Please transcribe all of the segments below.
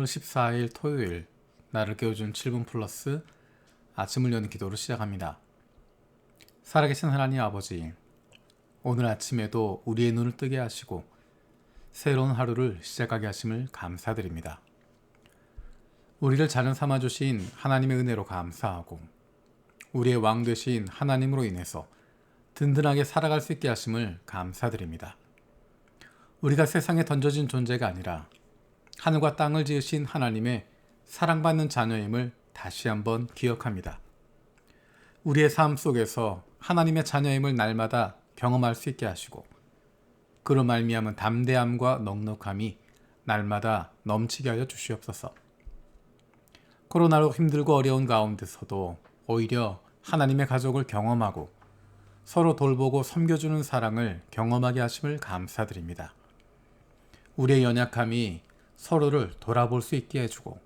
3월 14일 토요일, 나를 깨워준 7분 플러스 아침을 여는 기도로 시작합니다. 살아계신 하나님 아버지, 오늘 아침에도 우리의 눈을 뜨게 하시고 새로운 하루를 시작하게 하심을 감사드립니다. 우리를 자녀 삼아주신 하나님의 은혜로 감사하고 우리의 왕 되신 하나님으로 인해서 든든하게 살아갈 수 있게 하심을 감사드립니다. 우리가 세상에 던져진 존재가 아니라 하늘과 땅을 지으신 하나님의 사랑받는 자녀임을 다시 한번 기억합니다. 우리의 삶 속에서 하나님의 자녀임을 날마다 경험할 수 있게 하시고 그로 말미암은 담대함과 넉넉함이 날마다 넘치게 하여 주시옵소서. 코로나로 힘들고 어려운 가운데서도 오히려 하나님의 가족을 경험하고 서로 돌보고 섬겨주는 사랑을 경험하게 하심을 감사드립니다. 우리의 연약함이 서로를 돌아볼 수 있게 해주고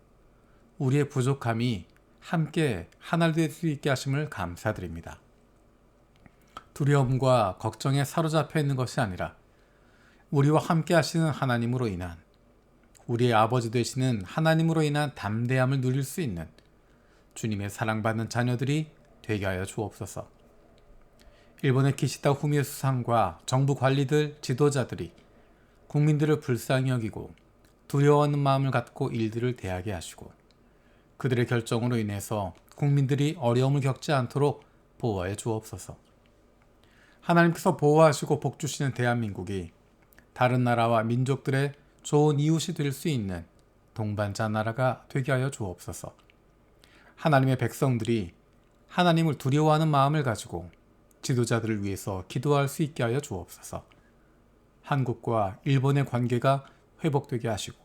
우리의 부족함이 함께 하나 될 수 있게 하심을 감사드립니다. 두려움과 걱정에 사로잡혀 있는 것이 아니라 우리와 함께 하시는 하나님으로 인한 우리의 아버지 되시는 하나님으로 인한 담대함을 누릴 수 있는 주님의 사랑받는 자녀들이 되게 하여 주옵소서. 일본의 기시다 후미오 수상과 정부 관리들, 지도자들이 국민들을 불쌍히 여기고 두려워하는 마음을 갖고 일들을 대하게 하시고 그들의 결정으로 인해서 국민들이 어려움을 겪지 않도록 보호하여 주옵소서. 하나님께서 보호하시고 복주시는 대한민국이 다른 나라와 민족들의 좋은 이웃이 될 수 있는 동반자 나라가 되게 하여 주옵소서. 하나님의 백성들이 하나님을 두려워하는 마음을 가지고 지도자들을 위해서 기도할 수 있게 하여 주옵소서. 한국과 일본의 관계가 회복되게 하시고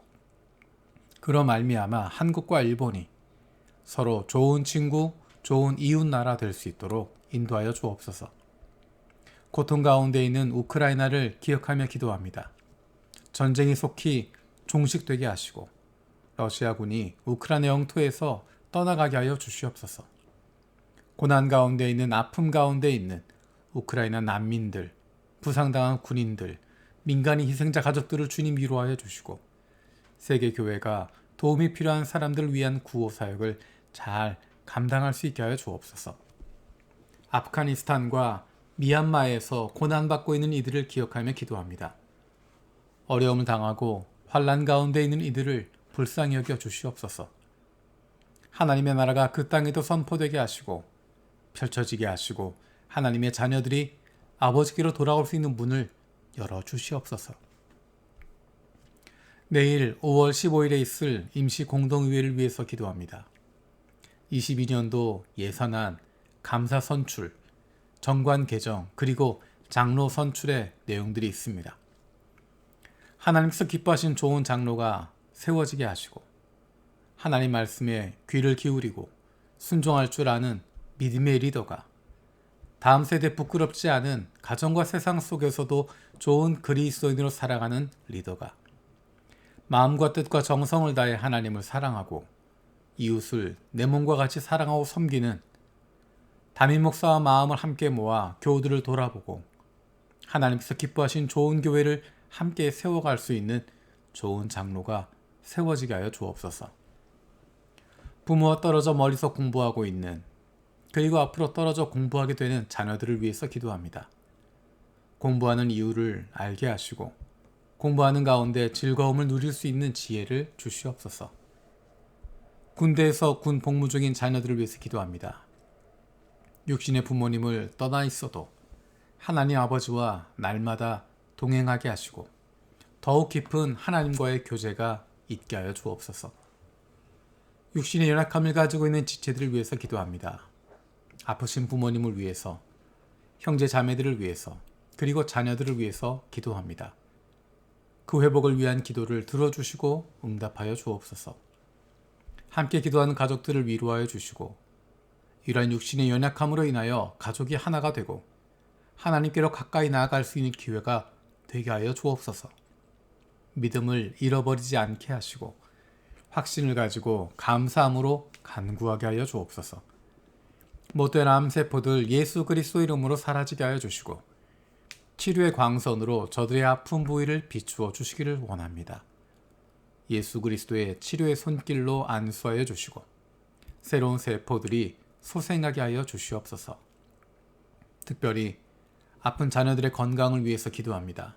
그로 말미암아 한국과 일본이 서로 좋은 친구, 좋은 이웃 나라 될 수 있도록 인도하여 주옵소서. 고통 가운데 있는 우크라이나를 기억하며 기도합니다. 전쟁이 속히 종식되게 하시고 러시아군이 우크라이나 영토에서 떠나가게 하여 주시옵소서. 고난 가운데 있는 아픔 가운데 있는 우크라이나 난민들, 부상당한 군인들, 민간인 희생자 가족들을 주님 위로하여 주시고 세계 교회가 도움이 필요한 사람들을 위한 구호 사역을 잘 감당할 수 있게 하여 주옵소서. 아프가니스탄과 미얀마에서 고난받고 있는 이들을 기억하며 기도합니다. 어려움을 당하고 환난 가운데 있는 이들을 불쌍히 여겨 주시옵소서. 하나님의 나라가 그 땅에도 선포되게 하시고 펼쳐지게 하시고 하나님의 자녀들이 아버지께로 돌아올 수 있는 문을 열어 주시옵소서. 내일 5월 15일에 있을 임시 공동의회를 위해서 기도합니다. 22년도 예산안, 감사 선출, 정관 개정, 그리고 장로 선출의 내용들이 있습니다. 하나님께서 기뻐하신 좋은 장로가 세워지게 하시고 하나님 말씀에 귀를 기울이고 순종할 줄 아는 믿음의 리더가 다음 세대 부끄럽지 않은 가정과 세상 속에서도 좋은 그리스도인으로 살아가는 리더가 마음과 뜻과 정성을 다해 하나님을 사랑하고 이웃을 내 몸과 같이 사랑하고 섬기는 담임 목사와 마음을 함께 모아 교우들을 돌아보고 하나님께서 기뻐하신 좋은 교회를 함께 세워갈 수 있는 좋은 장로가 세워지게 하여 주옵소서. 부모와 떨어져 멀리서 공부하고 있는 그리고 앞으로 떨어져 공부하게 되는 자녀들을 위해서 기도합니다. 공부하는 이유를 알게 하시고 공부하는 가운데 즐거움을 누릴 수 있는 지혜를 주시옵소서. 군대에서 군 복무 중인 자녀들을 위해서 기도합니다. 육신의 부모님을 떠나 있어도 하나님 아버지와 날마다 동행하게 하시고 더욱 깊은 하나님과의 교제가 있게 하여 주옵소서. 육신의 연약함을 가지고 있는 지체들을 위해서 기도합니다. 아프신 부모님을 위해서, 형제 자매들을 위해서, 그리고 자녀들을 위해서 기도합니다. 그 회복을 위한 기도를 들어주시고 응답하여 주옵소서. 함께 기도하는 가족들을 위로하여 주시고 이러한 육신의 연약함으로 인하여 가족이 하나가 되고 하나님께로 가까이 나아갈 수 있는 기회가 되게 하여 주옵소서. 믿음을 잃어버리지 않게 하시고 확신을 가지고 감사함으로 간구하게 하여 주옵소서. 못된 암세포들 예수 그리스도 이름으로 사라지게 하여 주시고 치료의 광선으로 저들의 아픈 부위를 비추어 주시기를 원합니다. 예수 그리스도의 치료의 손길로 안수하여 주시고 새로운 세포들이 소생하게 하여 주시옵소서. 특별히 아픈 자녀들의 건강을 위해서 기도합니다.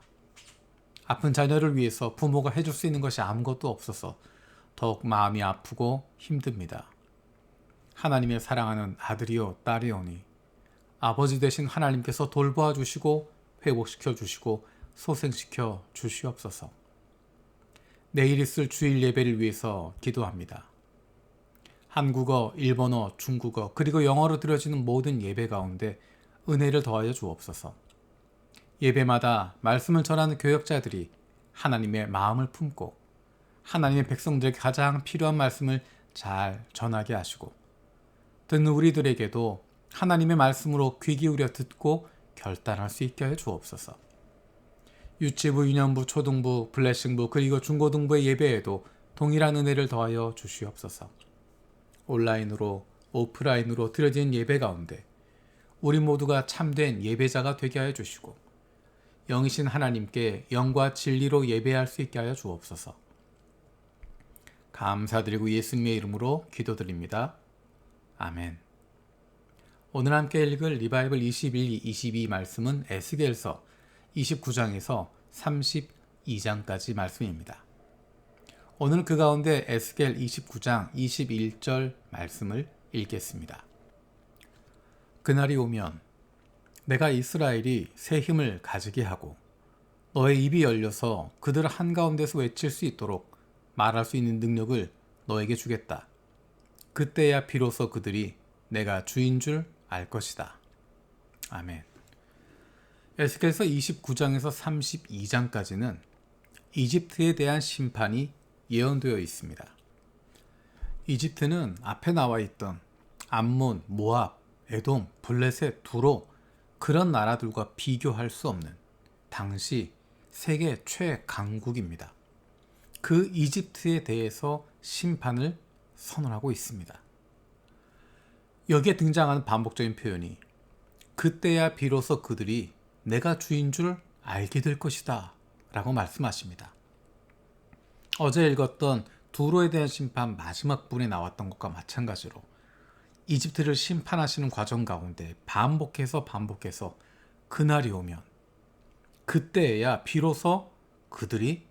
아픈 자녀를 위해서 부모가 해줄 수 있는 것이 아무것도 없어서 더욱 마음이 아프고 힘듭니다. 하나님의 사랑하는 아들이요 딸이오니 아버지 되신 하나님께서 돌보아 주시고 회복시켜 주시고 소생시켜 주시옵소서. 내일 있을 주일 예배를 위해서 기도합니다. 한국어, 일본어, 중국어 그리고 영어로 드려지는 모든 예배 가운데 은혜를 더하여 주옵소서. 예배마다 말씀을 전하는 교역자들이 하나님의 마음을 품고 하나님의 백성들에게 가장 필요한 말씀을 잘 전하게 하시고 듣는 우리들에게도 하나님의 말씀으로 귀 기울여 듣고 결단할 수 있게 하여 주옵소서. 유치부, 유년부, 초등부, 블레싱부 그리고 중고등부의 예배에도 동일한 은혜를 더하여 주시옵소서. 온라인으로 오프라인으로 드려진 예배 가운데 우리 모두가 참된 예배자가 되게 하여 주시고 영이신 하나님께 영과 진리로 예배할 수 있게 하여 주옵소서. 감사드리고 예수님의 이름으로 기도드립니다. 아멘. 오늘 함께 읽을 리바이블 21, 22 말씀은 에스겔서 29장에서 32장까지 말씀입니다. 오늘 그 가운데 에스겔 29장 21절 말씀을 읽겠습니다. 그날이 오면 내가 이스라엘이 새 힘을 가지게 하고 너의 입이 열려서 그들 한가운데서 외칠 수 있도록 말할 수 있는 능력을 너에게 주겠다. 그때야 비로소 그들이 내가 주인 줄 알 것이다. 아멘. 에스겔서 29장에서 32장까지는 이집트에 대한 심판이 예언되어 있습니다. 이집트는 앞에 나와 있던 암몬, 모압, 에돔, 블레셋, 두로 그런 나라들과 비교할 수 없는 당시 세계 최강국입니다. 그 이집트에 대해서 심판을 선언하고 있습니다. 여기에 등장하는 반복적인 표현이 그때야 비로소 그들이 내가 주인 줄 알게 될 것이다 라고 말씀하십니다. 어제 읽었던 두로에 대한 심판 마지막 부분에 나왔던 것과 마찬가지로 이집트를 심판하시는 과정 가운데 반복해서 그날이 오면 그때야 비로소 그들이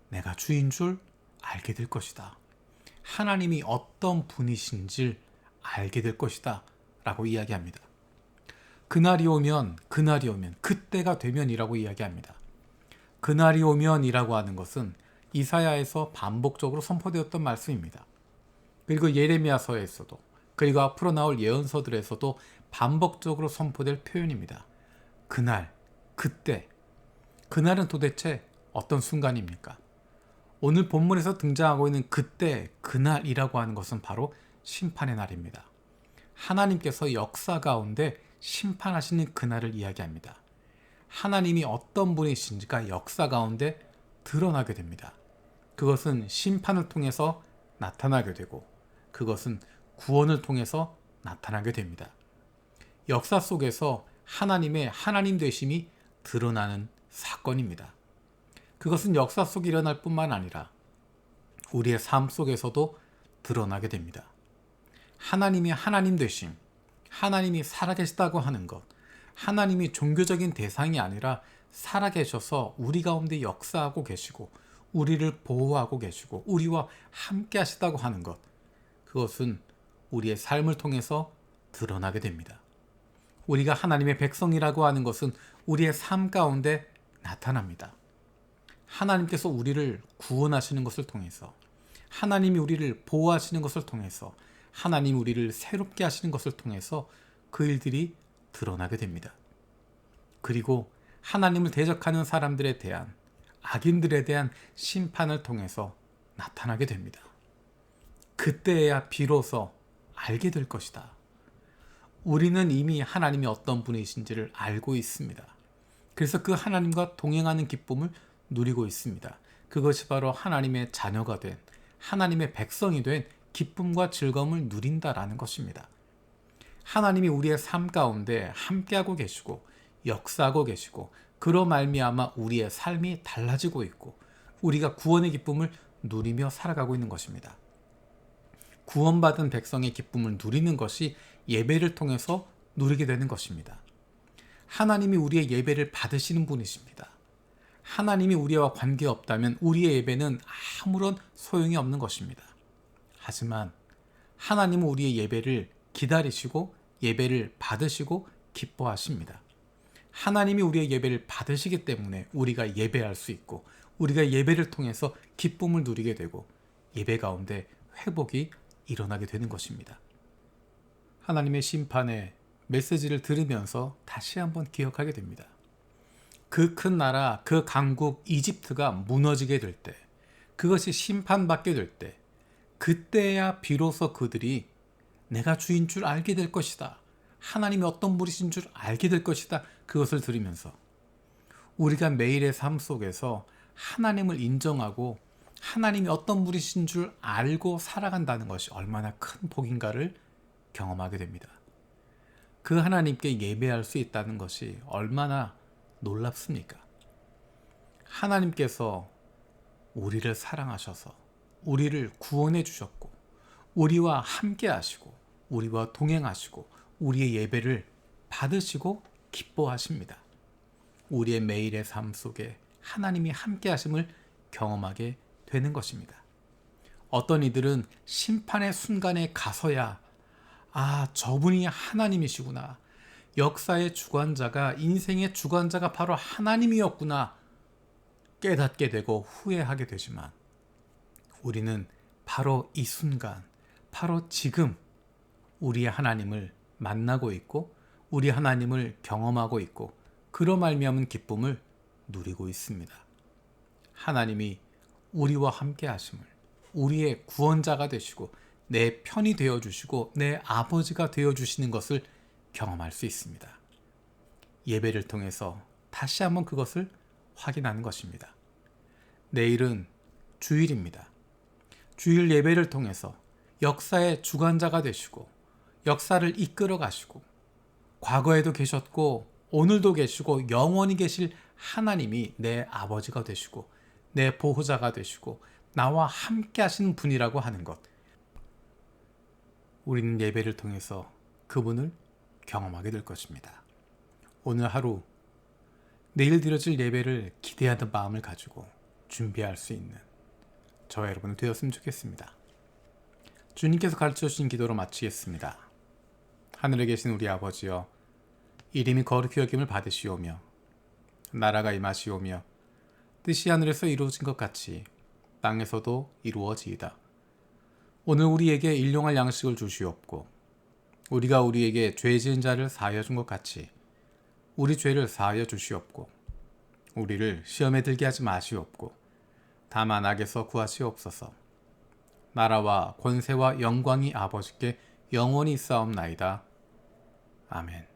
내가 주인 줄 알게 될 것이다. 하나님이 어떤 분이신지 알게 될 것이다 라고 이야기합니다. 그날이 오면 그때가 되면이라고 이야기합니다. 그날이 오면이라고 하는 것은 이사야에서 반복적으로 선포되었던 말씀입니다. 그리고 예레미야서에서도 그리고 앞으로 나올 예언서들에서도 반복적으로 선포될 표현입니다. 그날, 그때. 그날은 도대체 어떤 순간입니까? 오늘 본문에서 등장하고 있는 그때, 그날이라고 하는 것은 바로 심판의 날입니다. 하나님께서 역사 가운데 심판하시는 그날을 이야기합니다. 하나님이 어떤 분이신지가 역사 가운데 드러나게 됩니다. 그것은 심판을 통해서 나타나게 되고 그것은 구원을 통해서 나타나게 됩니다. 역사 속에서 하나님의 하나님 되심이 드러나는 사건입니다. 그것은 역사 속에 일어날 뿐만 아니라 우리의 삶 속에서도 드러나게 됩니다. 하나님이 하나님 되심, 하나님이 살아계시다고 하는 것, 하나님이 종교적인 대상이 아니라 살아계셔서 우리 가운데 역사하고 계시고 우리를 보호하고 계시고 우리와 함께 하시다고 하는 것, 그것은 우리의 삶을 통해서 드러나게 됩니다. 우리가 하나님의 백성이라고 하는 것은 우리의 삶 가운데 나타납니다. 하나님께서 우리를 구원하시는 것을 통해서, 하나님이 우리를 보호하시는 것을 통해서, 하나님이 우리를 새롭게 하시는 것을 통해서 그 일들이 드러나게 됩니다. 그리고 하나님을 대적하는 사람들에 대한, 악인들에 대한 심판을 통해서 나타나게 됩니다. 그때야 비로소 알게 될 것이다. 우리는 이미 하나님이 어떤 분이신지를 알고 있습니다. 그래서 그 하나님과 동행하는 기쁨을 누리고 있습니다. 그것이 바로 하나님의 자녀가 된, 하나님의 백성이 된 기쁨과 즐거움을 누린다라는 것입니다. 하나님이 우리의 삶 가운데 함께하고 계시고 역사하고 계시고 그로 말미암아 우리의 삶이 달라지고 있고 우리가 구원의 기쁨을 누리며 살아가고 있는 것입니다. 구원받은 백성의 기쁨을 누리는 것이 예배를 통해서 누리게 되는 것입니다. 하나님이 우리의 예배를 받으시는 분이십니다. 하나님이 우리와 관계없다면 우리의 예배는 아무런 소용이 없는 것입니다. 하지만 하나님은 우리의 예배를 기다리시고 예배를 받으시고 기뻐하십니다. 하나님이 우리의 예배를 받으시기 때문에 우리가 예배할 수 있고 우리가 예배를 통해서 기쁨을 누리게 되고 예배 가운데 회복이 일어나게 되는 것입니다. 하나님의 심판의 메시지를 들으면서 다시 한번 기억하게 됩니다. 그 큰 나라, 그 강국 이집트가 무너지게 될 때, 그것이 심판받게 될 때, 그때야 비로소 그들이 내가 주인 줄 알게 될 것이다. 하나님이 어떤 분이신 줄 알게 될 것이다. 그것을 들으면서 우리가 매일의 삶 속에서 하나님을 인정하고 하나님이 어떤 분이신 줄 알고 살아간다는 것이 얼마나 큰 복인가를 경험하게 됩니다. 그 하나님께 예배할 수 있다는 것이 얼마나 놀랍습니까? 하나님께서 우리를 사랑하셔서 우리를 구원해 주셨고 우리와 함께 하시고 우리와 동행하시고 우리의 예배를 받으시고 기뻐하십니다. 우리의 매일의 삶 속에 하나님이 함께 하심을 경험하게 되는 것입니다. 어떤 이들은 심판의 순간에 가서야 저분이 하나님이시구나. 역사의 주관자가 인생의 주관자가 바로 하나님이었구나 깨닫게 되고 후회하게 되지만 우리는 바로 이 순간, 바로 지금 우리의 하나님을 만나고 있고 우리 하나님을 경험하고 있고 그로 말미암은 기쁨을 누리고 있습니다. 하나님이 우리와 함께 하심을 우리의 구원자가 되시고 내 편이 되어주시고 내 아버지가 되어주시는 것을 경험할 수 있습니다. 예배를 통해서 다시 한번 그것을 확인하는 것입니다. 내일은 주일입니다. 주일 예배를 통해서 역사의 주관자가 되시고 역사를 이끌어 가시고 과거에도 계셨고 오늘도 계시고 영원히 계실 하나님이 내 아버지가 되시고 내 보호자가 되시고 나와 함께 하시는 분이라고 하는 것. 우리는 예배를 통해서 그분을 경험하게 될 것입니다. 오늘 하루 내일 드려질 예배를 기대하는 마음을 가지고 준비할 수 있는 저와 여러분이 되었으면 좋겠습니다. 주님께서 가르쳐 주신 기도로 마치겠습니다. 하늘에 계신 우리 아버지여, 이름이 거룩히 여김을 받으시오며 나라가 임하시오며 뜻이 하늘에서 이루어진 것 같이 땅에서도 이루어지이다. 오늘 우리에게 일용할 양식을 주시옵고 우리가 우리에게 죄 지은 자를 사하여 준 것 같이 우리 죄를 사하여 주시옵고 우리를 시험에 들게 하지 마시옵고 다만 악에서 구하시옵소서. 나라와 권세와 영광이 아버지께 영원히 있사옵나이다. 아멘.